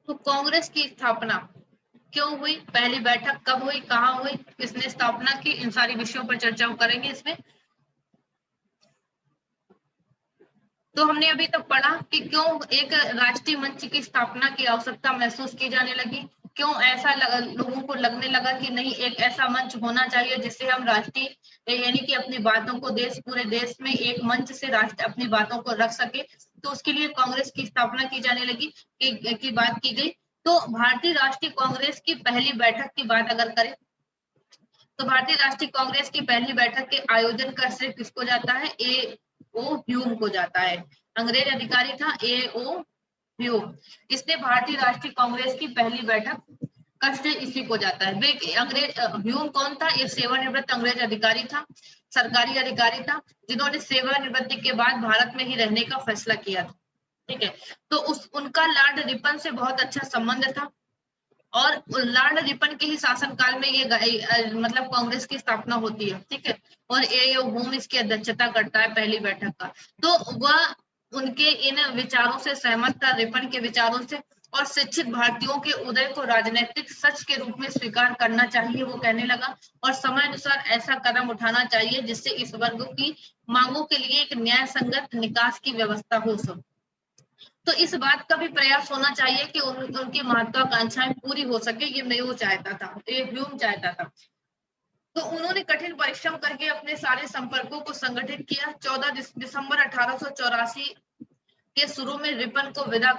तो कांग्रेस की स्थापना क्यों हुई, पहली बैठक कब हुई, कहाँ हुई, किसने स्थापना की, इन सारी विषयों पर चर्चा करेंगे इसमें। तो हमने अभी तक पढ़ा कि क्यों एक राष्ट्रीय मंच की स्थापना की आवश्यकता महसूस की जाने लगी, क्यों ऐसा लोगों को लगने लगा कि नहीं एक ऐसा मंच होना चाहिए जिससे हम राष्ट्रीय यानी कि अपनी बातों को पूरे देश में एक मंच से राष्ट्र अपनी बातों को रख सके। तो उसके लिए कांग्रेस की स्थापना की जाने लगी की बात की गई। तो भारतीय राष्ट्रीय कांग्रेस की पहली बैठक की बात अगर करें तो भारतीय राष्ट्रीय कांग्रेस की पहली बैठक के आयोजन का श्रेय किसको जाता है, ए ओ ह्यूम को जाता है। अंग्रेज अधिकारी था ए ओ ह्यूम, इसने भारतीय राष्ट्रीय कांग्रेस की पहली बैठक का श्रेय इसी को जाता है। वे अंग्रेज ह्यूम कौन था, ये सेवानिवृत्त अंग्रेज अधिकारी था, सरकारी अधिकारी था, जिन्होंने सेवानिवृत्ति के बाद भारत में ही रहने का फैसला किया था। ठीक है, तो उनका लॉर्ड रिपन से बहुत अच्छा संबंध था और लॉर्ड रिपन के ही शासनकाल में ये मतलब कांग्रेस की स्थापना होती है। ठीक है, और ए होम इसकी अध्यक्षता करता है पहली बैठक का। तो वह उनके इन विचारों से सहमत था, रिपन के विचारों से, और शिक्षित भारतीयों के उदय को राजनीतिक सच के रूप में स्वीकार करना चाहिए वो कहने लगा, और समय अनुसार ऐसा कदम उठाना चाहिए जिससे इस वर्ग की मांगों के लिए एक न्याय संगत निकास की व्यवस्था हो सके। तो इस बात का भी प्रयास होना चाहिए कि उनकी महत्वाकांक्षाएं पूरी हो सके, ये मेयो चाहता था, ये ह्यूम चाहता था। तो उन्होंने कठिन परिश्रम करके अपने सारे संपर्कों को संगठित किया। 14 दिसंबर 1884 के शुरू में रिपन को विदा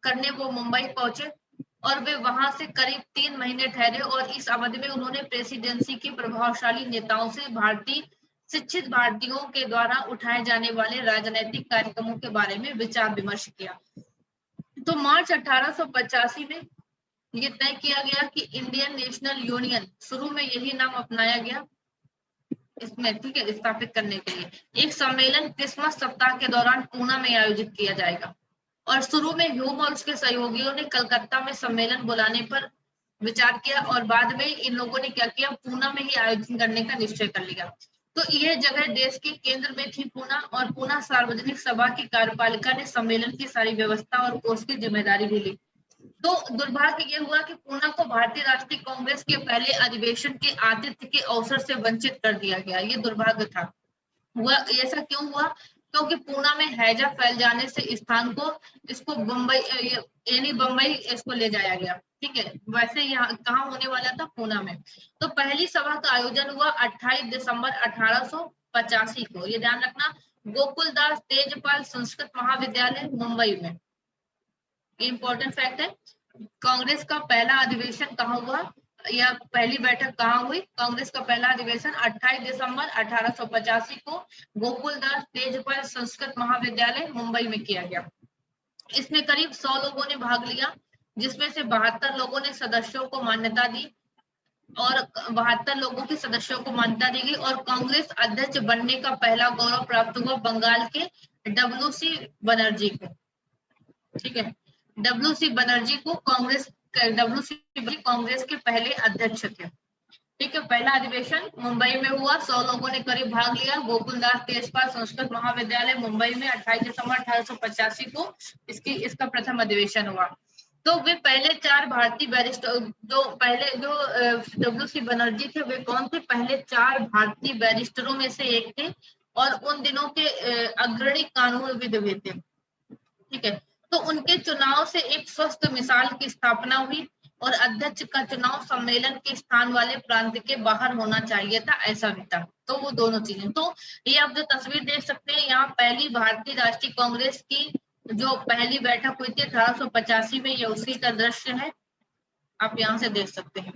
करने वो मुंबई पहुंचे और वे वहां से करीब 3 महीने ठहरे, और इस अवधि में उन्होंने प्रेसिडेंसी की प्रभावशाली नेताओं से शिक्षित भारतीयों के द्वारा उठाए जाने वाले राजनीतिक कार्यक्रमों के बारे में विचार विमर्श किया। तो मार्च 1885 में ये तय किया गया कि इंडियन नेशनल यूनियन, शुरू में यही नाम अपनाया गया इसमें, ठीक है, स्थापित करने के लिए एक सम्मेलन क्रिसमस सप्ताह के दौरान पूना में आयोजित किया जाएगा। और शुरू में ह्यूम और उसके सहयोगियों ने कलकत्ता में सम्मेलन बुलाने पर विचार किया, और बाद में इन लोगों ने क्या किया, पूना में ही आयोजन करने का निश्चय कर लिया। तो यह जगह देश के केंद्र में थी पूना, और पूना सार्वजनिक सभा की कार्यपालिका ने सम्मेलन की सारी व्यवस्था और कोष की जिम्मेदारी भी ली। तो दुर्भाग्य ये हुआ कि पूना को भारतीय राष्ट्रीय कांग्रेस के पहले अधिवेशन के आतिथ्य के अवसर से वंचित कर दिया गया, ये दुर्भाग्य था। हुआ ऐसा क्यों हुआ, क्योंकि पूना में हैजा फैल जाने से स्थान को इसको बम्बई यानी बम्बई इसको ले जाया गया। ठीक है, वैसे यहाँ कहाँ होने वाला था, पूना में। तो पहली सभा का आयोजन हुआ 28 दिसंबर 1885 को, ये ध्यान रखना, गोकुलदास तेजपाल संस्कृत महाविद्यालय मुंबई में। इंपॉर्टेंट फैक्ट है, कांग्रेस का पहला अधिवेशन कहाँ हुआ या पहली बैठक कहाँ हुई, कांग्रेस का पहला अधिवेशन 28 दिसंबर 1885 को गोकुलदास तेजपाल संस्कृत महाविद्यालय मुंबई में किया गया। इसमें करीब 100 लोगों ने भाग लिया, जिसमें से 72 लोगों ने सदस्यों को मान्यता दी, और 72 लोगों के सदस्यों को मान्यता दी गई, और कांग्रेस अध्यक्ष बनने का पहला गौरव प्राप्त हुआ बंगाल के डब्ल्यू.सी. बनर्जी को। ठीक है, डब्ल्यू.सी. बनर्जी को डब्ल्यू.सी. कांग्रेस के पहले अध्यक्ष थे। ठीक है, पहला अधिवेशन मुंबई में हुआ, 100 लोगों ने करीब भाग लिया, गोकुलदास तेजपाल संस्कृत महाविद्यालय मुंबई में 28 दिसंबर 1885 को इसका प्रथम अधिवेशन हुआ। तो वे पहले 4 भारतीय बैरिस्टर जो डब्ल्यू.सी. बनर्जी थे, वे कौन थे, पहले 4 भारतीय बैरिस्टरों में से एक थे, और उन दिनों के अग्रणी कानूनविद भी थे। ठीक है, तो उनके चुनाव से एक स्वस्थ मिसाल की स्थापना हुई, और अध्यक्ष का चुनाव सम्मेलन के स्थान वाले प्रांत के बाहर होना चाहिए था, ऐसा भी था। तो वो दोनों चीजें, तो ये आप जो तस्वीर देख सकते हैं, यहाँ पहली भारतीय राष्ट्रीय कांग्रेस की जो पहली बैठक हुई थी 1885 में, ये उसी का दृश्य है, आप यहाँ से देख सकते हैं।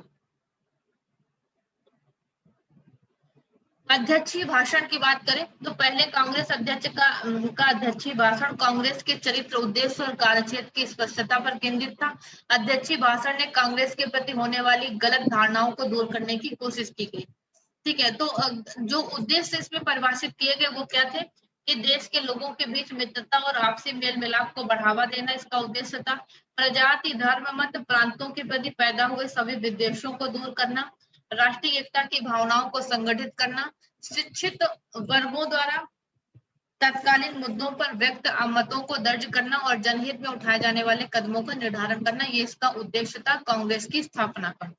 अध्यक्षीय भाषण की बात करें तो पहले कांग्रेस अध्यक्ष का अध्यक्षीय भाषण कांग्रेस के चरित्र, उद्देश्य और कार्यक्षेत्र की स्पष्टता पर केंद्रित था। अध्यक्षीय भाषण ने कांग्रेस के प्रति होने वाली गलत धारणाओं को दूर करने की कोशिश की गई। ठीक है, तो जो उद्देश्य इसमें परिभाषित किए गए वो क्या थे कि देश के लोगों के बीच मित्रता और आपसी मेल मिलाप को बढ़ावा देना इसका उद्देश्य था। प्रजाति, धर्म, मत, प्रांतों के प्रति पैदा हुए सभी विद्वेषों को दूर करना, राष्ट्रीय एकता की भावनाओं को संगठित करना, शिक्षित वर्गों द्वारा तत्कालीन मुद्दों पर व्यक्त मतों को दर्ज करना और जनहित में उठाए जाने वाले कदमों का निर्धारण करना, ये इसका उद्देश्य था कांग्रेस की स्थापना का।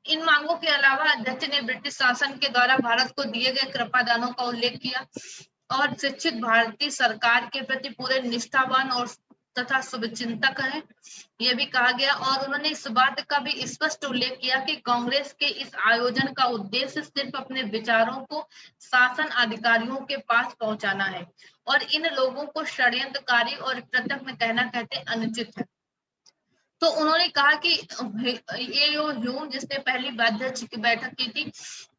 इन मांगों के अलावा अध्यक्ष ने ब्रिटिश शासन के द्वारा भारत को दिए गए कृपादानों का उल्लेख किया और शिक्षित भारतीय सरकार के प्रति पूरे निष्ठावान और तथा शुभचिंतक है, यह भी कहा गया। और उन्होंने इस बात का भी स्पष्ट उल्लेख किया कि कांग्रेस के इस आयोजन का उद्देश्य सिर्फ अपने विचारों को शासन अधिकारियों के पास पहुंचाना है और इन लोगों को षड्यंत्रकारी और कृतज्ञ कहना कहते अनुचित है। तो उन्होंने कहा कि एओ ह्यूम, जिसने पहली अध्यक्ष की बैठक की थी,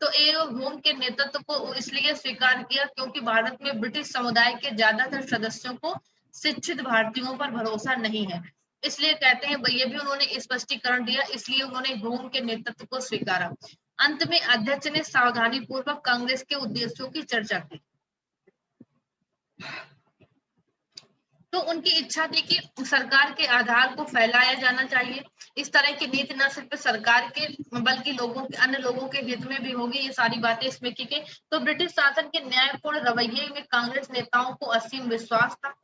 तो एओ ह्यूम के नेतृत्व को इसलिए स्वीकार किया क्योंकि भारत में ब्रिटिश समुदाय के ज्यादातर सदस्यों को शिक्षित भारतीयों पर भरोसा नहीं है, इसलिए कहते हैं ये भी उन्होंने स्पष्टीकरण दिया, इसलिए उन्होंने ह्यूम के नेतृत्व को स्वीकारा। अंत में अध्यक्ष ने सावधानी पूर्वक कांग्रेस के उद्देश्यों की चर्चा की। तो उनकी इच्छा थी कि सरकार के आधार को फैलाया जाना चाहिए। इस तरह की नीति न सिर्फ सरकार के बल्कि लोगों के, अन्य लोगों के हित में भी होगी, ये सारी बातें इसमें की गई। तो ब्रिटिश शासन के न्यायपूर्ण रवैये में कांग्रेस नेताओं को असीम विश्वास था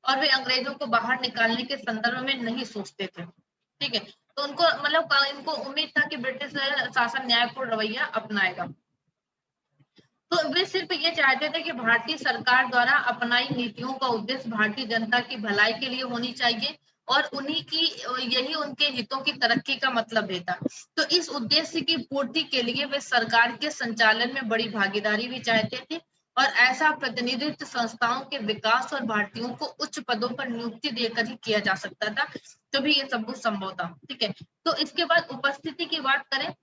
और वे अंग्रेजों को बाहर निकालने के संदर्भ में नहीं सोचते थे। ठीक है, तो उनको मतलब इनको उम्मीद था कि ब्रिटिश शासन न्यायपूर्ण रवैया अपनाएगा। तो वे सिर्फ ये चाहते थे कि भारतीय सरकार द्वारा अपनाई नीतियों का उद्देश्य भारतीय जनता की भलाई के लिए होनी चाहिए और उन्हीं की यही उनके हितों की तरक्की का मतलब है था। तो इस उद्देश्य की पूर्ति के लिए वे सरकार के संचालन में बड़ी भागीदारी भी चाहते थे और ऐसा प्रतिनिधित्व संस्थाओं के विकास और भारतीयों को उच्च पदों पर नियुक्ति देकर ही किया जा सकता था, तभी ये सब कुछ संभव था। ठीक है, तो इसके बाद उपस्थिति की बात करें,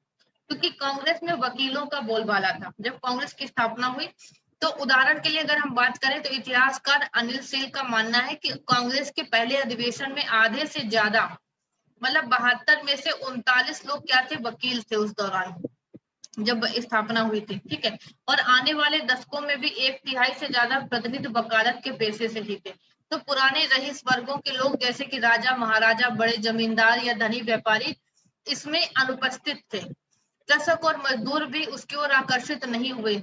क्योंकि कांग्रेस में वकीलों का बोलबाला था जब कांग्रेस की स्थापना हुई। तो उदाहरण के लिए अगर हम बात करें तो इतिहासकार अनिल सेल का मानना है कि कांग्रेस के पहले अधिवेशन में आधे से ज्यादा, मतलब 72 में से 39 लोग क्या थे, वकील थे उस दौरान जब स्थापना हुई थी। ठीक है, और आने वाले दशकों में भी 1/3 से ज्यादा प्रतिनिधि वकालत के पेशे से ही थे। तो पुराने रईस वर्गों के लोग जैसे कि राजा महाराजा, बड़े जमींदार या धनी व्यापारी इसमें अनुपस्थित थे। कृषक और मजदूर भी उसकी ओर आकर्षित नहीं हुए।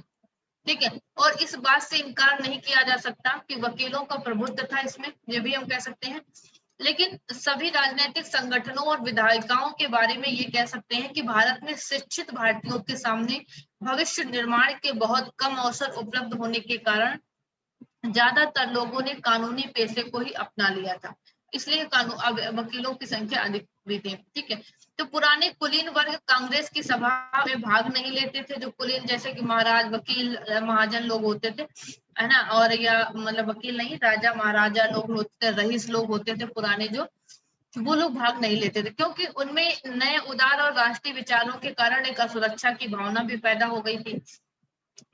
ठीक है, और इस बात से इनकार नहीं किया जा सकता कि वकीलों का प्रभुत्व था इसमें, ये भी हम कह सकते हैं। लेकिन सभी राजनीतिक संगठनों और विधायिकाओं के बारे में ये कह सकते हैं कि भारत में शिक्षित भारतीयों के सामने भविष्य निर्माण के बहुत कम अवसर उपलब्ध होने के कारण ज्यादातर लोगों ने कानूनी पेशे को ही अपना लिया था, इसलिए वकीलों की संख्या अधिक भी थी। ठीक है, तो पुराने कुलीन वर्ग कांग्रेस की सभा में भाग नहीं लेते थे, जो कुलीन जैसे कि महाराज, वकील, महाजन लोग होते थे, है ना, और या मतलब वकील नहीं, राजा महाराजा लोग होते थे, रईस लोग होते थे पुराने, जो वो लोग भाग नहीं लेते थे क्योंकि उनमें नए उदार और राष्ट्रीय विचारों के कारण एक असुरक्षा की भावना भी पैदा हो गई थी।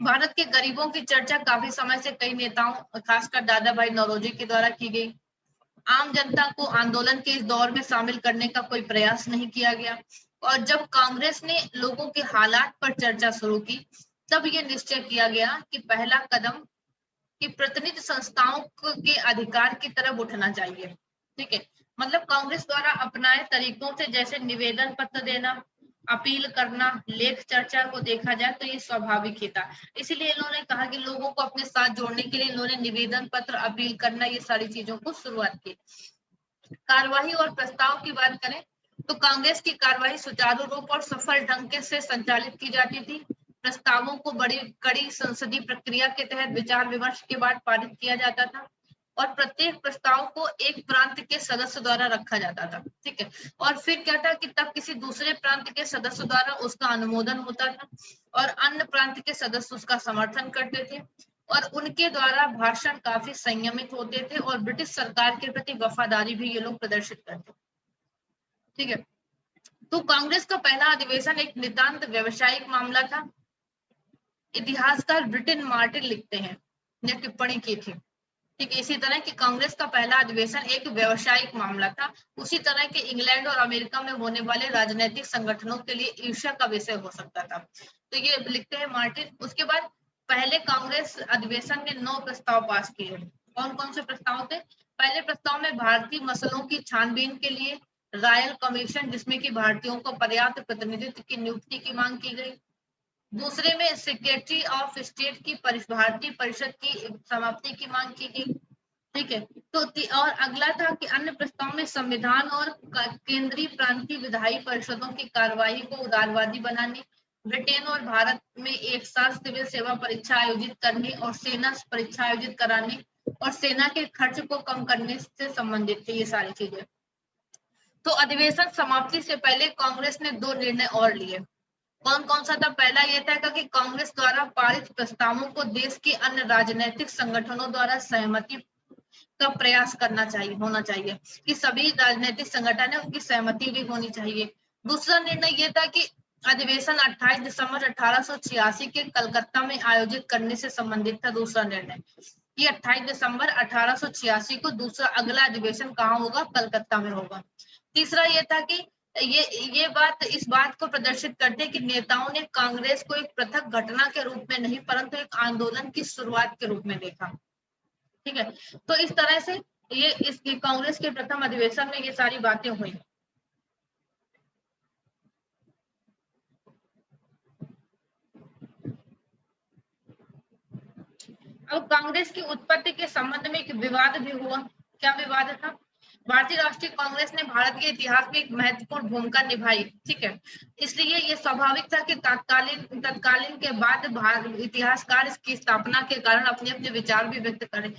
भारत के गरीबों की चर्चा काफी समय से कई नेताओं, खासकर दादा भाई नौरोजी के द्वारा की गई। आम जनता को आंदोलन के इस दौर में शामिल करने का कोई प्रयास नहीं किया गया और जब कांग्रेस ने लोगों के हालात पर चर्चा शुरू की तब ये निश्चय किया गया कि पहला कदम कि प्रतिनिधि संस्थाओं के अधिकार की तरफ उठना चाहिए। ठीक है, मतलब कांग्रेस द्वारा अपनाए तरीकों से जैसे निवेदन पत्र देना, अपील करना, लेख चर्चा को देखा जाए तो ये स्वाभाविक ही था। इसीलिए इन्होंने कहा कि लोगों को अपने साथ जोड़ने के लिए इन्होंने निवेदन पत्र, अपील करना, ये सारी चीजों को शुरुआत की। कार्यवाही और प्रस्ताव की बात करें तो कांग्रेस की कार्यवाही सुचारू रूप और सफल ढंग से संचालित की जाती थी। प्रस्तावों को बड़ी कड़ी संसदीय प्रक्रिया के तहत विचार विमर्श के बाद पारित किया जाता था और प्रत्येक प्रस्ताव को एक प्रांत के सदस्य द्वारा रखा जाता था। ठीक है, और फिर क्या था कि तब किसी दूसरे प्रांत के सदस्य द्वारा उसका अनुमोदन होता था और अन्य प्रांत के सदस्य उसका समर्थन करते थे और उनके द्वारा भाषण काफी संयमित होते थे और ब्रिटिश सरकार के प्रति वफादारी भी ये लोग प्रदर्शित करते। ठीक है, तो कांग्रेस का पहला अधिवेशन एक नितांत व्यवसायिक मामला था। इतिहासकार ब्रिटेन मार्टिन लिखते हैं, ने टिप्पणी की थी। ठीक है, इसी तरह की कांग्रेस का पहला अधिवेशन एक व्यवसायिक मामला था। उसी तरह के इंग्लैंड और अमेरिका में होने वाले राजनीतिक संगठनों के लिए ईर्ष्या का विषय हो सकता था। तो ये लिखते हैं मार्टिन। उसके बाद पहले कांग्रेस अधिवेशन ने 9 प्रस्ताव पास किए। कौन कौन से प्रस्ताव थे? पहले प्रस्ताव में भारतीय मसलों की छानबीन के लिए रॉयल कमीशन, जिसमें कि भारतीयों को पर्याप्त प्रतिनिधित्व की नियुक्ति की मांग की गई। दूसरे में सेक्रेटरी ऑफ स्टेट की भारतीय परिषद की समाप्ति की मांग की गई। ठीक है, तो और अगला था कि अन्य प्रस्ताव में संविधान और केंद्रीय प्रांतीय विधायी परिषदों की कार्यवाही को उदारवादी बनाने, ब्रिटेन और भारत में एक साथ सिविल सेवा परीक्षा आयोजित करने और सेना परीक्षा आयोजित कराने और सेना के खर्च को कम करने से संबंधित थी ये सारी चीजें। तो अधिवेशन समाप्ति से पहले कांग्रेस ने 2 निर्णय और लिए। कौन कौन सा था? पहला यह था कि कांग्रेस द्वारा पारित प्रस्तावों को देश के अन्य राजनीतिक संगठनों द्वारा सहमति का प्रयास करना चाहिए, होना चाहिए कि सभी राजनीतिक संगठन है उनकी सहमति भी होनी चाहिए। दूसरा निर्णय यह था कि अधिवेशन 28 दिसंबर 1886 के कलकत्ता में आयोजित करने से संबंधित था। दूसरा निर्णय ये 28 दिसंबर 1886 को दूसरा अगला अधिवेशन कहाँ होगा? कलकत्ता में होगा। तीसरा यह था कि ये बात इस बात को प्रदर्शित करते कि नेताओं ने कांग्रेस को एक पृथक घटना के रूप में नहीं परंतु एक आंदोलन की शुरुआत के रूप में देखा। ठीक है, तो इस तरह से ये इस कांग्रेस के प्रथम अधिवेशन में ये सारी बातें हुई। अब कांग्रेस की उत्पत्ति के संबंध में एक विवाद भी हुआ। क्या विवाद था? भारतीय राष्ट्रीय कांग्रेस ने भारत के इतिहास में एक महत्वपूर्ण भूमिका निभाई। ठीक है, इसलिए ये स्वाभाविक था कि तत्कालीन के बाद इतिहासकार इसकी स्थापना के कारण अपने अपने विचार भी व्यक्त करें।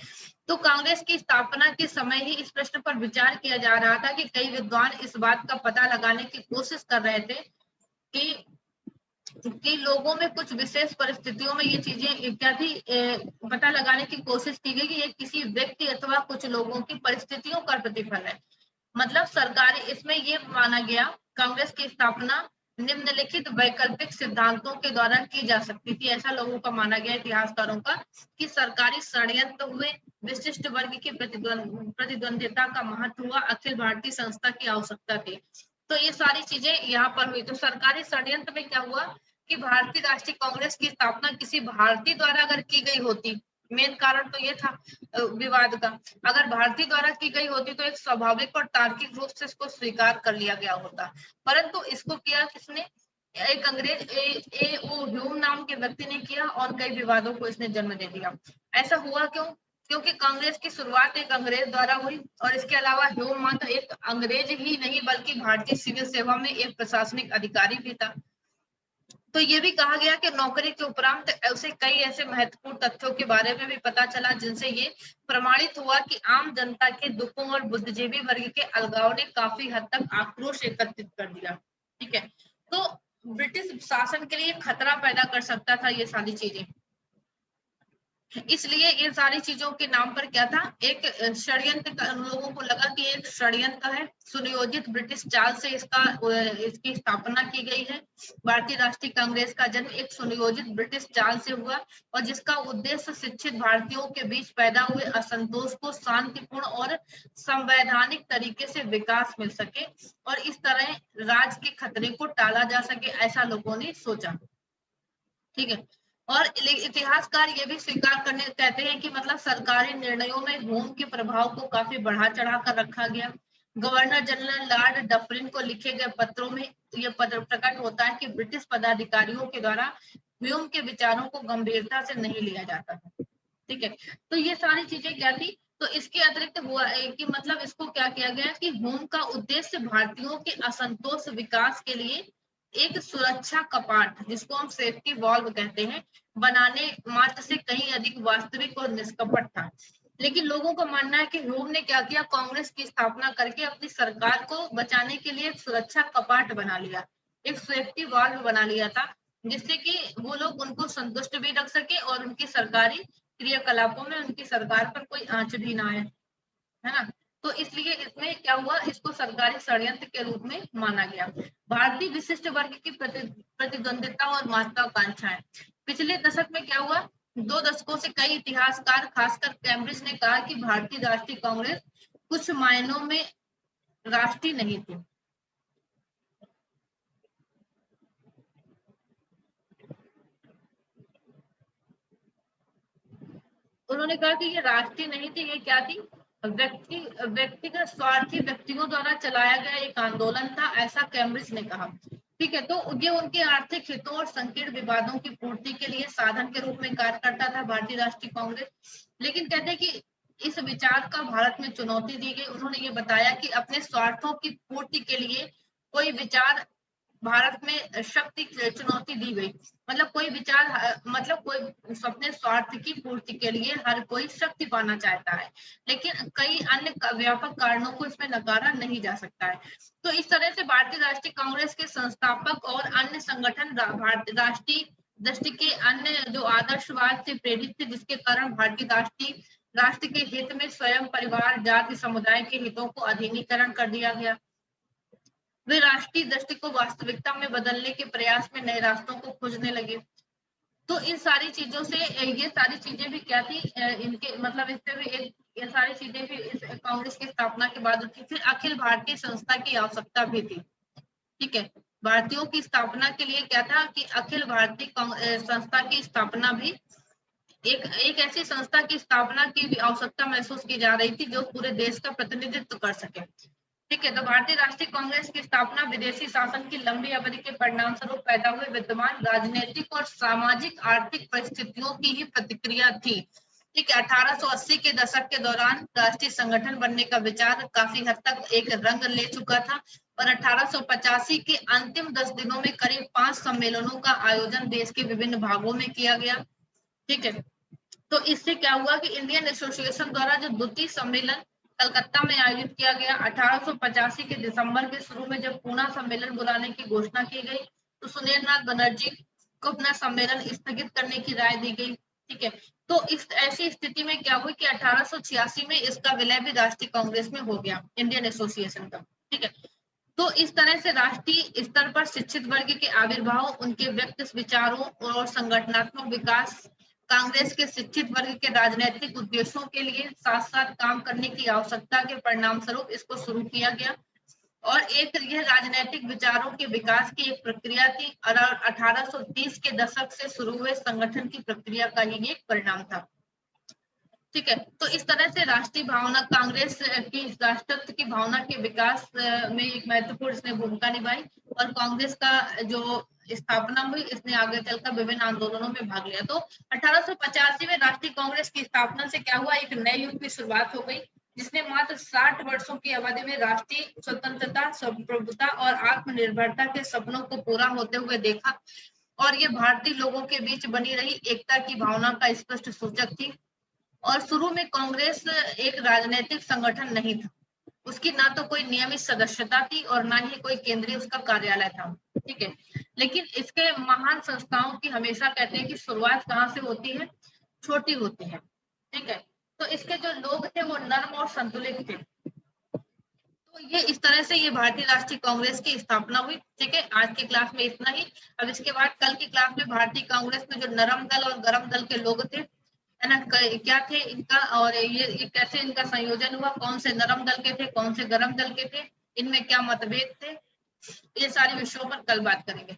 तो कांग्रेस की स्थापना के समय ही इस प्रश्न पर विचार किया जा रहा था कि कई विद्वान इस बात का पता लगाने की कोशिश कर रहे थे कि लोगों में कुछ विशेष परिस्थितियों में ये चीजें क्या थी, पता लगाने की कोशिश की गई कि ये किसी व्यक्ति अथवा कुछ लोगों की परिस्थितियों का प्रतिफल है। मतलब सरकारी इसमें ये माना गया कांग्रेस की स्थापना निम्नलिखित वैकल्पिक सिद्धांतों के द्वारा की जा सकती थी। ऐसा लोगों का माना गया इतिहासकारों का कि सरकारी षड्यंत्र हुए, विशिष्ट वर्ग की प्रतिद्वंदिता का महत्व हुआ, अखिल भारतीय संस्था की आवश्यकता थी। तो ये सारी चीजें यहाँ पर हुई। तो सरकारी षड्यंत्र में क्या हुआ कि भारतीय राष्ट्रीय कांग्रेस की स्थापना किसी भारतीय द्वारा अगर की गई होती, मेन कारण तो ये था विवाद का, अगर भारतीय द्वारा की गई होती तो एक स्वाभाविक और तार्किक रूप से इसको स्वीकार कर लिया गया होता, परंतु इसको किया किसने? एक अंग्रेज ए.ओ. ह्यूम नाम के व्यक्ति ने किया और कई विवादों को इसने जन्म दे दिया। ऐसा हुआ क्यों? क्योंकि कांग्रेस की शुरुआत एक अंग्रेज द्वारा हुई और इसके अलावा ह्यूम मात्र एक अंग्रेज ही नहीं बल्कि भारतीय सिविल सेवा में एक प्रशासनिक अधिकारी भी था। तो ये भी कहा गया कि नौकरी के उपरांत ऐसे कई ऐसे महत्वपूर्ण तथ्यों के बारे में भी पता चला जिनसे ये प्रमाणित हुआ कि आम जनता के दुखों और बुद्धिजीवी वर्ग के अलगाव ने काफी हद तक आक्रोश एकत्रित कर दिया। ठीक है, तो ब्रिटिश शासन के लिए खतरा पैदा कर सकता था ये सारी चीजें, इसलिए ये सारी चीजों के नाम पर क्या था, एक षड्यंत्र। लोगों को लगा कि एक षड्यंत्र है, सुनियोजित ब्रिटिश चाल से इसकी स्थापना की गई है। भारतीय राष्ट्रीय कांग्रेस का जन्म एक सुनियोजित ब्रिटिश चाल से हुआ और जिसका उद्देश्य शिक्षित भारतीयों के बीच पैदा हुए असंतोष को शांतिपूर्ण और संवैधानिक तरीके से विकास मिल सके और इस तरह राज्य के खतरे को टाला जा सके, ऐसा लोगों ने सोचा। ठीक है, और इतिहासकार ये भी स्वीकार करने कहते हैं कि मतलब सरकारी निर्णयों में ह्यूम के प्रभाव को काफी बढ़ा चढ़ा कर रखा गया। गवर्नर जनरल लॉर्ड डफरिन को लिखे गए पत्रों में यह प्रकट होता है कि ब्रिटिश पदाधिकारियों के द्वारा ह्यूम के विचारों को गंभीरता से नहीं लिया जाता था। ठीक है, तो ये सारी चीजें क्या थी, तो इसके अतिरिक्त हुआ कि मतलब इसको क्या किया गया कि ह्यूम का उद्देश्य भारतीयों के असंतोष विकास के लिए एक सुरक्षा कपाट, जिसको हम सेफ्टी वॉल्व कहते हैं, बनाने मात्र से कहीं अधिक वास्तविक और निष्कपट था। लेकिन लोगों का मानना है कि ह्यूम ने क्या किया, कांग्रेस की स्थापना करके अपनी सरकार को बचाने के लिए एक सुरक्षा कपाट बना लिया, एक सेफ्टी वॉल्व बना लिया था, जिससे कि वो लोग उनको संतुष्ट भी रख सके और उनकी सरकारी क्रियाकलापों में उनकी सरकार पर कोई आंच भी ना आए, है ना। तो इसलिए इसमें क्या हुआ, इसको सरकारी षड्यंत्र के रूप में माना गया। भारतीय विशिष्ट वर्ग की प्रतिद्वंदिता और महत्वाकांक्षाएं। पिछले दशक में क्या हुआ, 2 दशकों से कई इतिहासकार खासकर कैम्ब्रिज ने कहा कि भारतीय राष्ट्रीय कांग्रेस कुछ मायनों में राष्ट्रीय नहीं थी। उन्होंने कहा कि ये राष्ट्रीय नहीं थी, ये क्या थी, व्यक्तिगत स्वार्थी व्यक्तियों द्वारा चलाया गया एक आंदोलन था, ऐसा कैम्ब्रिज ने कहा। ठीक है। तो ये उनके आर्थिक हितों और संकीर्ण विवादों की पूर्ति के लिए साधन के रूप में कार्य करता था भारतीय राष्ट्रीय कांग्रेस। लेकिन कहते हैं कि इस विचार का भारत में चुनौती दी गई। उन्होंने ये बताया कि अपने स्वार्थों की पूर्ति के लिए कोई विचार भारत में शक्ति चुनौती दी गई। मतलब कोई विचार मतलब कोई अपने स्वार्थ की पूर्ति के लिए हर कोई शक्ति पाना चाहता है, लेकिन कई अन्य व्यापक कारणों को इसमें नकारा नहीं जा सकता है। तो इस तरह से भारतीय राष्ट्रीय कांग्रेस के संस्थापक और अन्य संगठन भारतीय राष्ट्रीय दृष्टि के अन्य जो आदर्शवाद से प्रेरित थे, जिसके कारण भारतीय राष्ट्र के हित में स्वयं परिवार जाति समुदाय के हितों को अधीनीकरण कर दिया गया। वे राष्ट्रीय दृष्टि को वास्तविकता में बदलने के प्रयास में नए रास्तों को खोजने लगे। तो इन सारी चीजों से ये सारी चीजें भी क्या थी, इनके मतलब इससे भी एक ये सारी चीजें भी इस कांग्रेस की स्थापना के बाद उठी। फिर अखिल भारतीय संस्था की आवश्यकता भी थी। ठीक है, भारतीयों की स्थापना के लिए क्या था कि अखिल भारतीय संस्था की स्थापना भी एक ऐसी संस्था की स्थापना की भी आवश्यकता महसूस की जा रही थी जो पूरे देश का प्रतिनिधित्व कर सके। ठीक है, तो भारतीय राष्ट्रीय कांग्रेस की स्थापना विदेशी शासन की लंबी अवधि के परिणाम स्वरूप पैदा हुए विद्यमान राजनीतिक और सामाजिक आर्थिक परिस्थितियों की ही प्रतिक्रिया थी। ठीक है, 1880 के दशक के दौरान राष्ट्रीय संगठन बनने का विचार काफी हद तक एक रंग ले चुका था और 1885 के अंतिम 10 दिनों में करीब 5 सम्मेलनों का आयोजन देश के विभिन्न भागों में किया गया। ठीक है, तो इससे क्या हुआ कि इंडियन एसोसिएशन द्वारा जो द्वितीय सम्मेलन कलकत्ता में आयोजित किया गया 1885 के दिसंबर के शुरू में, जब पूना सम्मेलन बुलाने की घोषणा की गई तो सुरेंद्रनाथ बनर्जी को अपना सम्मेलन स्थगित करने की राय दी गई। ठीक है, तो इस ऐसी स्थिति में क्या हुई कि 1886 में इसका विलय भी राष्ट्रीय कांग्रेस में हो गया, इंडियन एसोसिएशन का। ठीक है, तो इस तरह से राष्ट्रीय स्तर पर शिक्षित वर्ग के आविर्भाव, उनके व्यक्त विचारों और संगठनात्मक विकास, कांग्रेस के शिक्षित वर्ग के राजनीतिक उद्देश्यों के लिए साथ साथ काम करने की आवश्यकता के परिणाम स्वरूप इसको शुरू किया गया। और एक यह राजनीतिक विचारों के विकास की एक प्रक्रिया थी और 1830 के दशक से शुरू हुए संगठन की प्रक्रिया का ही एक परिणाम था। ठीक है, तो इस तरह से राष्ट्रीय भावना कांग्रेस की राष्ट्रत्व की भावना के विकास में एक महत्वपूर्ण इसने भूमिका निभाई और कांग्रेस का जो स्थापना हुई इसने आगे चलकर विभिन्न आंदोलनों में भाग लिया। तो 1885 में राष्ट्रीय कांग्रेस की स्थापना से क्या हुआ, एक नए युग की शुरुआत हो गई जिसने मात्र 60 वर्षों की अवधि में राष्ट्रीय स्वतंत्रता, संप्रभुता और आत्मनिर्भरता के सपनों को पूरा होते हुए देखा। और ये भारतीय लोगों के बीच बनी रही एकता की भावना का स्पष्ट सूचक थी। और शुरू में कांग्रेस एक राजनीतिक संगठन नहीं था, उसकी ना तो कोई नियमित सदस्यता थी और ना ही कोई केंद्रीय उसका कार्यालय था। ठीक है, लेकिन इसके महान संस्थाओं की हमेशा कहते हैं कि शुरुआत कहाँ से होती है, छोटी होती है। ठीक है, तो इसके जो लोग थे वो नर्म और संतुलित थे। तो ये इस तरह से ये भारतीय राष्ट्रीय कांग्रेस की स्थापना हुई। ठीक है, आज की क्लास में इतना ही। अब इसके बाद कल की क्लास में भारतीय कांग्रेस में जो नरम दल और गरम दल के लोग थे, है ना, क्या थे इनका, और ये कैसे इनका संयोजन हुआ, कौन से नरम दल के थे, कौन से गरम दल के थे, इनमें क्या मतभेद थे, ये सारे विषयों पर कल बात करेंगे।